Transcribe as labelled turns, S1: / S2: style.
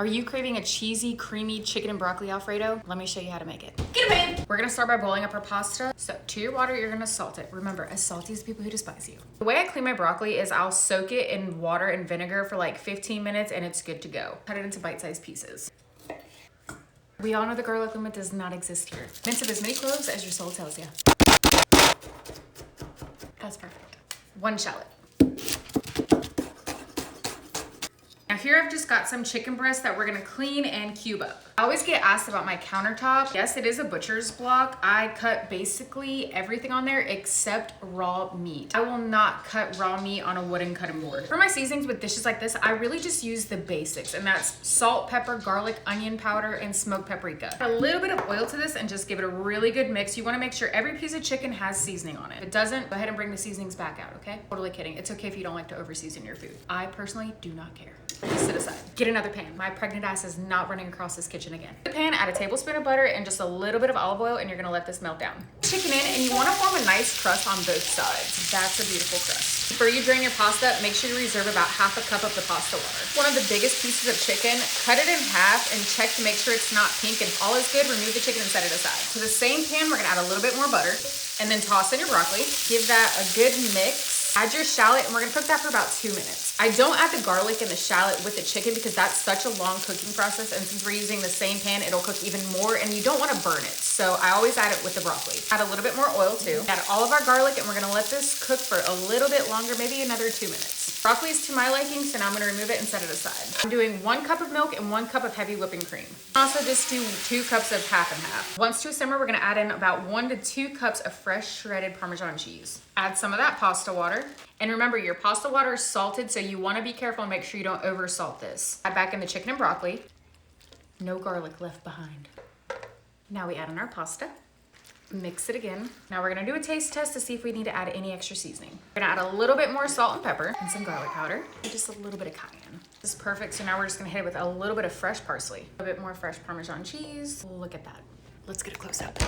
S1: Are you craving a cheesy, creamy chicken and broccoli Alfredo? Let me show you how to make it. Get a pan! We're gonna start by boiling up our pasta. So to your water, you're gonna salt it. Remember, as salty as the people who despise you. The way I clean my broccoli is I'll soak it in water and vinegar for like 15 minutes and it's good to go. Cut it into bite-sized pieces. We all know the garlic limit does not exist here. Mince of as many cloves as your soul tells you. That's perfect. 1 shallot. Now here I've just got some chicken breasts that we're gonna clean and cube up. I always get asked about my countertop. Yes, it is a butcher's block. I cut basically everything on there except raw meat. I will not cut raw meat on a wooden cutting board. For my seasonings with dishes like this, I really just use the basics, and that's salt, pepper, garlic, onion powder, and smoked paprika. Add a little bit of oil to this and just give it a really good mix. You wanna make sure every piece of chicken has seasoning on it. If it doesn't, go ahead and bring the seasonings back out, okay? Totally kidding. It's okay if you don't like to over season your food. I personally do not care. Sit aside. Get another pan. My pregnant ass is not running across this kitchen again. The pan, add a tablespoon of butter and just a little bit of olive oil, and you're gonna let this melt down. Chicken in, and you wanna form a nice crust on both sides. That's a beautiful crust. Before you drain your pasta, make sure you reserve about half a cup of the pasta water. One of the biggest pieces of chicken, cut it in half and check to make sure it's not pink, and if all is good, remove the chicken and set it aside. To the same pan, we're gonna add a little bit more butter and then toss in your broccoli. Give that a good mix. Add your shallot, and we're gonna cook that for about 2 minutes. I don't add the garlic and the shallot with the chicken because that's such a long cooking process, and since we're using the same pan, it'll cook even more, and you don't wanna burn it. So I always add it with the broccoli. Add a little bit more oil too. Add all of our garlic, and we're gonna let this cook for a little bit longer, maybe another 2 minutes. Broccoli is to my liking, so now I'm gonna remove it and set it aside. I'm doing 1 cup of milk and 1 cup of heavy whipping cream. Also just do 2 cups of half and half. Once to a simmer, we're gonna add in about 1 to 2 cups of fresh shredded Parmesan cheese. Add some of that pasta water. And remember, your pasta water is salted, so you wanna be careful and make sure you don't over salt this. Add back in the chicken and broccoli. No garlic left behind. Now we add in our pasta. Mix it again. Now we're gonna do a taste test to see if we need to add any extra seasoning. We're gonna add a little bit more salt and pepper and some garlic powder and just a little bit of cayenne. This is perfect, so now we're just gonna hit it with a little bit of fresh parsley. A bit more fresh Parmesan cheese. Look at that. Let's get a close up.